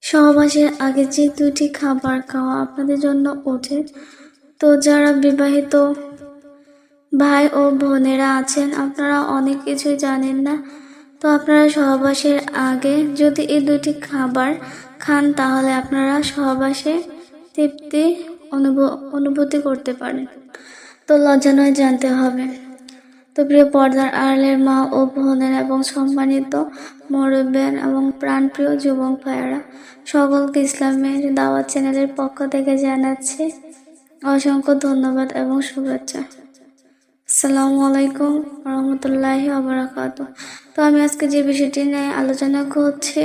সহবাসের আগে যে দুটি খাবার খাওয়া আপনাদের জন্য উচিত। তো যারা বিবাহিত ভাই ও বোনেরা আছেন, আপনারা অনেক কিছুই জানেন না। তো আপনারা সহবাসের আগে যদি এই দুটি খাবার খান, তাহলে আপনারা সহবাসে তৃপ্তি অনুভূতি করতে পারেন। তো লজ্জা নয়, জানতে হবে। তো প্রিয় পর্দার আড়ালের মা ও বোনের এবং সম্মানিত মুরব্বিয়ান এবং প্রাণপ্রিয় যুবক ভাইয়েরা, সকলকে ইসলামের দাওয়াত চ্যানেলের পক্ষ থেকে জানাচ্ছি অসংখ্য ধন্যবাদ এবং শুভেচ্ছা। আসসালামু আলাইকুম রহমতুল্লাহি ওয়াবারাকাতুহু। তো আমি আজকে যে বিষয়টি নিয়ে আলোচনা করছি,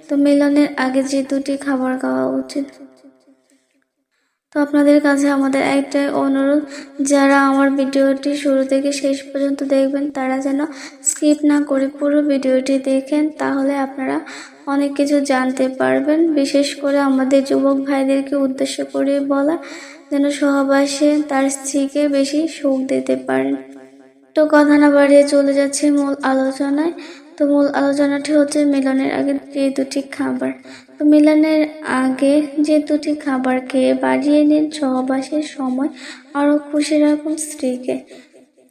তো মিলনের আগে যে দুটি খাবার খাওয়া উচিত। তো আপনাদের কাছে আমাদের একটাই অনুরোধ, যারা আমার ভিডিওটি শুরু থেকে শেষ পর্যন্ত দেখবেন, তারা যেন স্কিপ না করে পুরো ভিডিওটি দেখেন, তাহলে আপনারা অনেক কিছু জানতে পারবেন। বিশেষ করে আমাদের যুবক ভাইদেরকে উদ্দেশ্য করে বলা, যেন সহবাসে তার স্ত্রীকে বেশি সুখ দিতে পারেন। তো কথা না বাড়িয়ে চলে যাচ্ছে মূল আলোচনায়। তো মূল আলোচনাটি হচ্ছে মিলনের আগে যে দুটি খাবার। তো মিলনের আগে যে দুটি খাবার খেয়ে বাড়িয়ে নিন সহবাসের সময় আরও খুশি রাখুন স্ত্রীকে।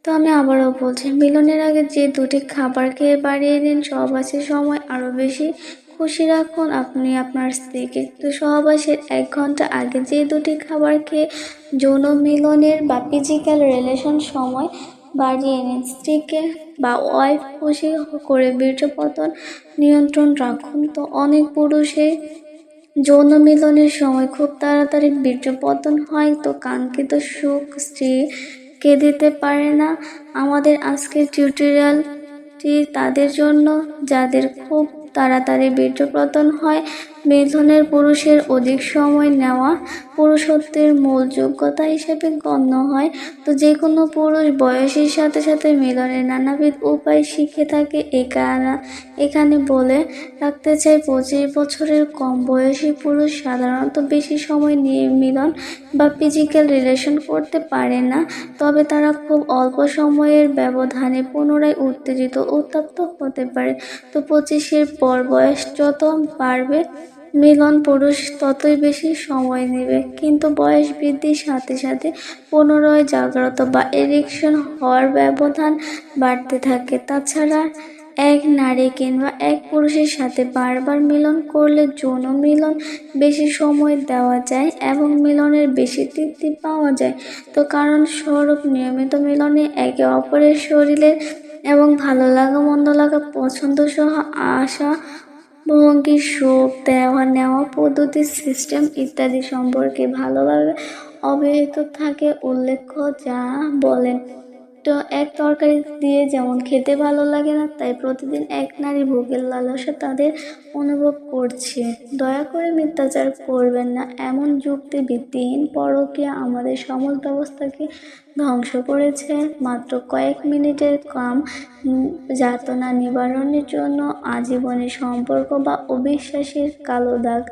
তো আমি আবারও বলছি, মিলনের আগে যে দুটি খাবার খেয়ে বাড়িয়ে নিন সহবাসের সময় আরও বেশি খুশি রাখুন আপনি আপনার স্ত্রীকে। তো সহবাসের 1 ঘন্টা আগে যে দুটি খাবার খেয়ে যৌন মিলনের বা ফিজিক্যাল রিলেশন সময় বাড়িয়ে নিন স্ত্রীকে বা ওয়াইফ খুশি করে বীর্যপতন নিয়ন্ত্রণ রাখুন। তো অনেক পুরুষের যৌন মিলনের সময় খুব তাড়াতাড়ি বীর্যপতন হয়, তো কাঙ্ক্ষিত সুখ স্ত্রীকে দিতে পারে না। আমাদের আজকের টিউটোরিয়ালটি তাদের জন্য, যাদের খুব তাড়াতাড়ি বীর্যপতন হয়। মিলনের পুরুষের অধিক সময় নেওয়া পুরুষত্বের মূল যোগ্যতা হিসেবে গণ্য হয়। তো যে কোনো পুরুষ বয়সের সাথে সাথে মিলনের নানাবিধ উপায় শিখে থাকে। এখানে বলে রাখতে চাই, 25 বছরের কম বয়সী পুরুষ সাধারণত বেশি সময় নিয়ে মিলন বা ফিজিক্যাল রিলেশন করতে পারে না, তবে তারা খুব অল্প সময়ের ব্যবধানে পুনরায় উত্তপ্ত হতে পারে। তো 25-এর পর বয়স যত বাড়বে, মিলন পুরুষ ততই বেশি সময় নেবে, কিন্তু বয়স বৃদ্ধির সাথে সাথে পুনরায় জাগ্রত বা এরেকশন হওয়ার ব্যবধান বাড়তে থাকে। তাছাড়া এক নারী কিংবা এক পুরুষের সাথে বারবার মিলন করলে যৌন মিলন বেশি সময় দেওয়া যায় এবং মিলনের বেশি তৃপ্তি পাওয়া যায়। তো কারণ স্বরূপ নিয়মিত মিলনে একে অপরের শরীরের এবং ভালো লাগা মন্দ লাগা পছন্দ সহ আশা ভঙ্গি সুখ দেওয়া নেওয়া পদ্ধতি সিস্টেম ইত্যাদি সম্পর্কে ভালোভাবে অবহিত থাকে। উল্লেখ্য, যা বলেন, তো এক তরকারি দিয়ে যেমন খেতে ভালো লাগে না, তাই প্রতিদিন এক নারী ভোগের লালসা তাদের অনুভব করছে। দয়া করে মিথ্যাচার করবেন না। এমন যুক্তি ভিত্তিহীন পরকীয়া আমাদের সমাজ ব্যবস্থাকে ধ্বংস করেছে। মাত্র কয়েক মিনিটের কাম যাতনা নিবারণের জন্য আজীবনের সম্পর্ক বা অবিশ্বাসের কালো দাগ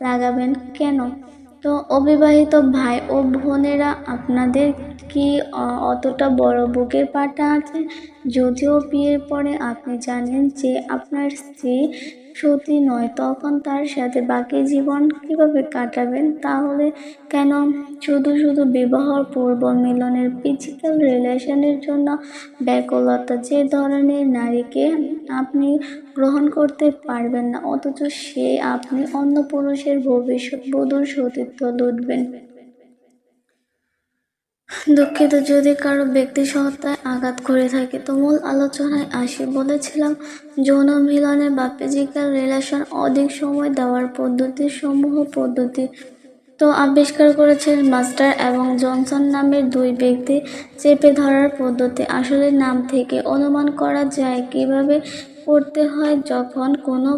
লাগাবেন কেন? তো অবিবাহিত ভাই ও বোনেরা, আপনাদের কি অতটা বড় বুকের পাটা আছে? যদিও বিয়ের পরে আপনি জানেন যে আপনার স্ত্রী সতী নয়, তখন তার সাথে বাকি জীবন কিভাবে কাটাবেন? তাহলে কেন শুধু বিবাহ পূর্ব মিলনের ফিজিক্যাল রিলেশনের জন্য ব্যাকুলতা? যে ধরনের নারীকে আপনি গ্রহণ করতে পারবেন না, অথচ সে আপনি অন্য পুরুষের ভবিষ্যৎ বধূর সতীত্ব লুটবেন। দুঃখিত যদি কারো ব্যক্তি সত্তায় আঘাত করে থাকে। তো মূল আলোচনায় আসি। বলেছিলাম, যৌন মিলনে বা ফিজিক্যাল রিলেশন অধিক সময় দেওয়ার পদ্ধতি তো আবিষ্কার করেছেন মাস্টার এবং জনসন নামের 2 ব্যক্তি। চেপে ধরার পদ্ধতি আসলে নাম থেকে অনুমান করা যায় কিভাবে করতে হয়। যখন কোনো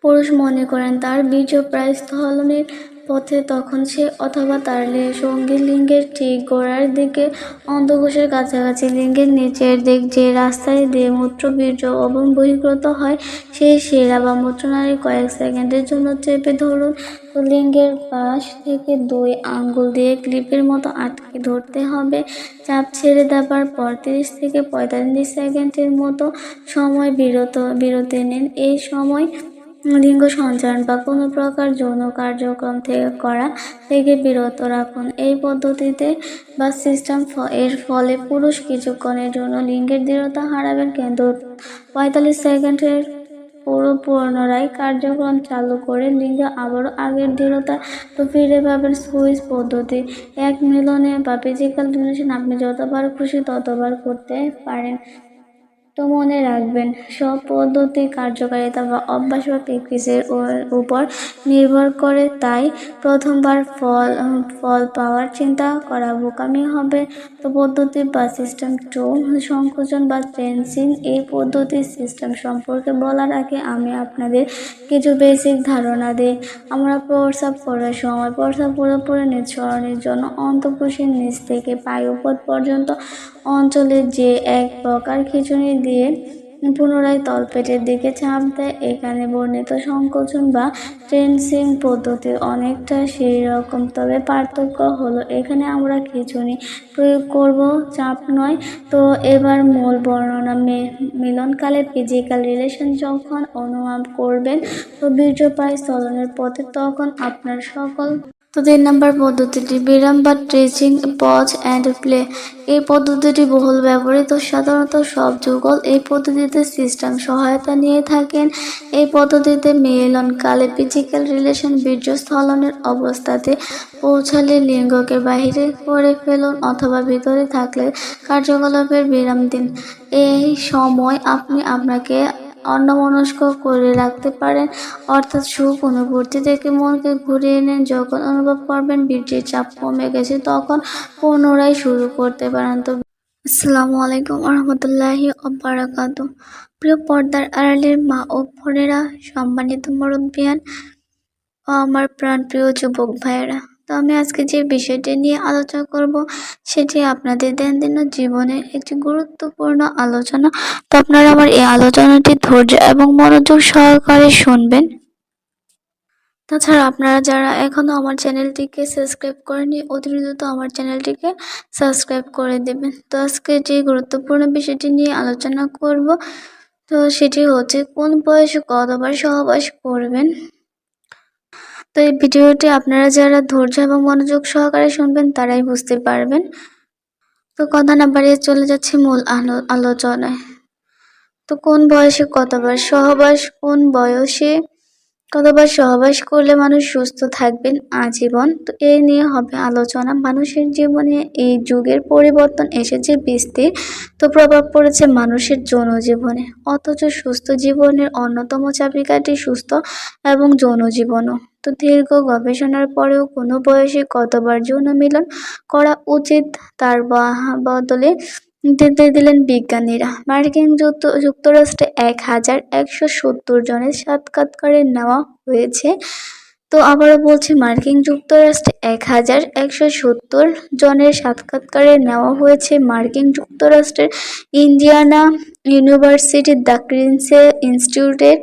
পুরুষ মনে করেন তার বীর্য প্রায় স্খলনের পথে, তখন সে অথবা তার সঙ্গী লিঙ্গের ঠিক গোড়ার দিকে, অন্তঃকোষের কাছাকাছি লিঙ্গের নিচের দিক যে রাস্তায় দিয়ে মূত্রবীর্য বহির্গত হয়, সেই শিরা বা মূত্রনালী কয়েক সেকেন্ডের জন্য চেপে ধরুন। তো লিঙ্গের পাশ থেকে 2 আঙ্গুল দিয়ে ক্লিপের মতো আটকে ধরতে হবে। চাপ ছেড়ে দেবার পর 30 থেকে 45 সেকেন্ডের মতো সময় বিরতি নিন। এই সময় লিঙ্গ সঞ্চারণ বা কোনো প্রকার যৌন কার্যক্রম থেকে বিরত রাখুন। এই পদ্ধতিতে বা সিস্টেম এর ফলে পুরুষ কিছুক্ষণের জন্য লিঙ্গের দৃঢ়তা হারাবেন, কিন্তু 45 সেকেন্ডের পুনরায় কার্যক্রম চালু করে লিঙ্গ আবারও আগের দৃঢ়তা তো ফিরে পাবেন। সুইচ পদ্ধতি, এক মিলনে বা ফিজিক্যাল রিলেশন আপনি যতবার খুশি ততবার করতে পারেন। তো মনে রাখবেন, সব পদ্ধতি কার্যকারিতা বা অভ্যাস বা প্র্যাকটিসের উপর নির্ভর করে, তাই প্রথমবার ফল পাওয়ার চিন্তা করা বোকামি হবে। তো পদ্ধতি বা সিস্টেম 2, সংকোচন বা টেন্সিং। এই পদ্ধতি সিস্টেম সম্পর্কে বলার আগে আমি আপনাদের কিছু বেসিক ধারণা দিই। আমরা প্রস্রাব করার সময় প্রস্রাব পুরোপুরি নিঃসরণের জন্য অন্তঃকোষের নিচ থেকে পায়ুপথ পর্যন্ত অঞ্চলে যে এক প্রকার খিঁচুনি দিয়ে পুনরায় তলপেটের দিকে চাপ দেয়, এখানে বর্ণিত সংকোচন বা টেন্সিং পদ্ধতি অনেকটা সেই রকম, তবে পার্থক্য হলো এখানে আমরা খিঁচুনি প্রয়োগ করব, চাপ নয়। তো এবার মূল বর্ণনা। মিলনকালে ফিজিক্যাল রিলেশন যখন অনুভব করবেন তো বীর্যপাত স্থলনের পথে, তখন আপনার সকল। তো 3 নম্বর পদ্ধতিটি বিরাম বা ট্রেচিং, পজ অ্যান্ড প্লে। এই পদ্ধতিটি বহুল ব্যবহৃত, সাধারণত সব যুগল এই পদ্ধতিতে সিস্টেম সহায়তা নিয়ে থাকেন। এই পদ্ধতিতে মিলনকালে ফিজিক্যাল রিলেশন বীর্যস্খলনের অবস্থাতে পৌঁছালে লিঙ্গকে বাহিরে করে ফেলুন, অথবা ভিতরে থাকলে কার্যকলাপের বিরাম দিন। এই সময় আপনি আপনাকে অন্যমনস্ক করে রাখতে পারেন, অর্থাৎ সুখ অনুভূতি থেকে মনকে ঘুরিয়ে নেন। যখন অনুভব করবেন বীর্যের চাপ কমে গেছে, তখন পুনরায় শুরু করতে পারেন। তো আসসালামু আলাইকুম রহমতুল্লাহি ওবারাকাতুহু। প্রিয় পর্দার আড়ালের মা ও বোনেরা, সম্মানিত মুরব্বিয়ান ও আমার প্রাণপ্রিয় যুবক ভাইয়েরা, তো আমি আজকে যে বিষয়টি নিয়ে আলোচনা করব সেটি আপনাদের দৈনন্দিন জীবনের একটি গুরুত্বপূর্ণ আলোচনা। তো আপনারা আমার এই আলোচনাটি ধৈর্য এবং মনোযোগ সহকারে শুনবেন। তাছাড়া আপনারা যারা এখনো আমার চ্যানেলটিকে সাবস্ক্রাইব করেনি, অতি দ্রুত আমার চ্যানেলটিকে সাবস্ক্রাইব করে দেবেন। তো আজকে যে গুরুত্বপূর্ণ বিষয়টি নিয়ে আলোচনা করব, তো সেটি হচ্ছে কোন বয়সে কতবার সহবাস করবেন। তো এই ভিডিওটি আপনারা যারা ধৈর্য এবং মনোযোগ সহকারে শুনবেন তারাই বুঝতে পারবেন। তো কথা না বাড়িয়ে চলে যাচ্ছে মূল আলোচনায়। তো কোন বয়সে কতবার সহবাস, কোন বয়সে কতবার সহবাস করলে মানুষ সুস্থ থাকবেন আজীবন, তো এই নিয়ে হবে আলোচনা। মানুষের জীবনে এই যুগের পরিবর্তন এসেছে বিস্তর, তো প্রভাব পড়েছে মানুষের যৌন জীবনে, অথচ সুস্থ জীবনের অন্যতম চাবিকাঠি সুস্থ এবং যৌন জীবনও। তো দীর্ঘ গবেষণার পরেও কোনো বয়সে কতবার যৌন মিলন করা উচিত তার বদলে দিলেন বিজ্ঞানীরা। মার্কিন যুক্তরাষ্ট্রে 1170 জনের সাক্ষাৎকারে নেওয়া হয়েছে। তো আবারও বলছি, মার্কিন যুক্তরাষ্ট্রে 1170 জনের সাক্ষাৎকারে নেওয়া হয়েছে। মার্কিন যুক্তরাষ্ট্রের ইন্ডিয়ানা ইউনিভার্সিটির দ্য ক্রিন্সেল ইনস্টিটিউটের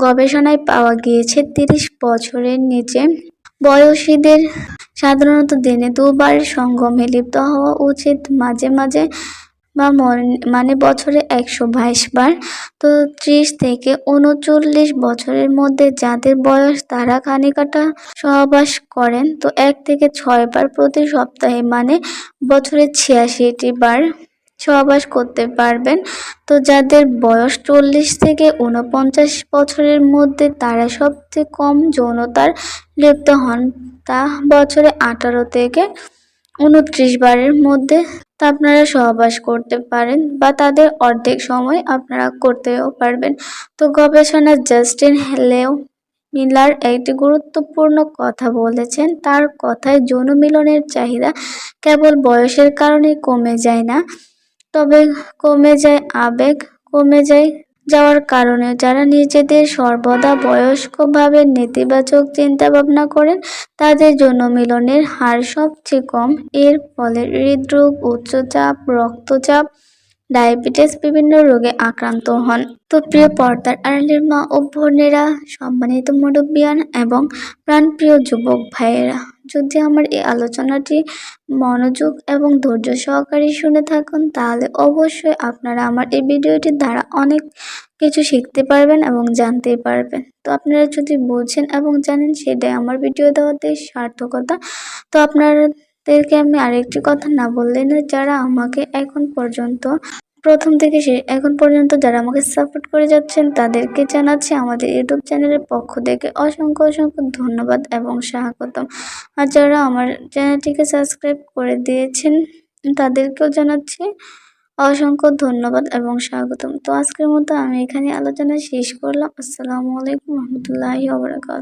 গবেষণায় পাওয়া গিয়েছে 30 বছরের নিচে বয়সীদের সাধারণত দিনে 2 বার সঙ্গমে লিপ্ত হওয়া উচিত, মাঝে মাঝে বা মানে বছরে 122 বার। তো 30 থেকে 39 বছরের মধ্যে যাদের বয়স, তারা খানিকটা সহবাস করেন, তো 1 থেকে 6 বার প্রতি সপ্তাহে, মানে বছরে 86 বার সহবাস করতে পারবেন। তো যাদের বয়স 40 থেকে 49 বছরের মধ্যে, তারা সবচেয়ে কম যৌনতার লিপ্ত হন, তা বছরে 18 থেকে 29 বারের মধ্যে। তা আপনারা সহবাস করতে পারেন, বা তাদের অর্ধেক সময় আপনারা করতেও পারবেন। তো গবেষণা জাস্টিন হেলেও মিলার একটি গুরুত্বপূর্ণ কথা বলেছেন। তার কথায় যৌন মিলনের চাহিদা কেবল বয়সের কারণে কমে যায় না, তবে কমে যায় আবেগ কমে যাওয়ার কারণে। যারা নিজেদের সর্বদা বয়স্কভাবে নেতিবাচক চিন্তা ভাবনা করেন, তাদের জন্য মিলনের হার সবচেয়ে কম। এর ফলে হৃদরোগ, উচ্চচাপ, রক্তচাপ, ডায়াবেটিস বিভিন্ন রোগে আক্রান্ত হন। তো প্রিয় পর্দার আড়ালের মা ও বোনেরা, সম্মানিত মুরব্বিয়ান এবং প্রাণপ্রিয় যুবক ভাইয়েরা, যদি আমার এই আলোচনাটি মনোযোগ এবং ধৈর্য সহকারে শুনে থাকুন, তাহলে অবশ্যই আপনারা আমার এই ভিডিওটির দ্বারা অনেক কিছু শিখতে পারবেন এবং জানতে পারবেন। তো আপনারা যদি বোঝেন এবং জানেন, সেটাই আমার ভিডিও দেওয়াতে সার্থকতা। তো আপনাদেরকে আমি আরেকটি কথা না বললেই না, যারা আমাকে এখন পর্যন্ত প্রথম থেকে এখন পর্যন্ত যারা আমাকে সাপোর্ট করে যাচ্ছেন, তাদেরকে জানাচ্ছি আমাদের ইউটিউব চ্যানেলের পক্ষ থেকে অসংখ্য অসংখ্য ধন্যবাদ এবং স্বাগতম। আর যারা আমার চ্যানেলটিকে সাবস্ক্রাইব করে দিয়েছেন, তাদেরকেও জানাচ্ছি অসংখ্য ধন্যবাদ এবং স্বাগতম। তো আজকের মতো আমি এখানে আলোচনা শেষ করলাম। আসসালামু আলাইকুম রহমতুল্লাহি ওয়া বারাকাতুহু।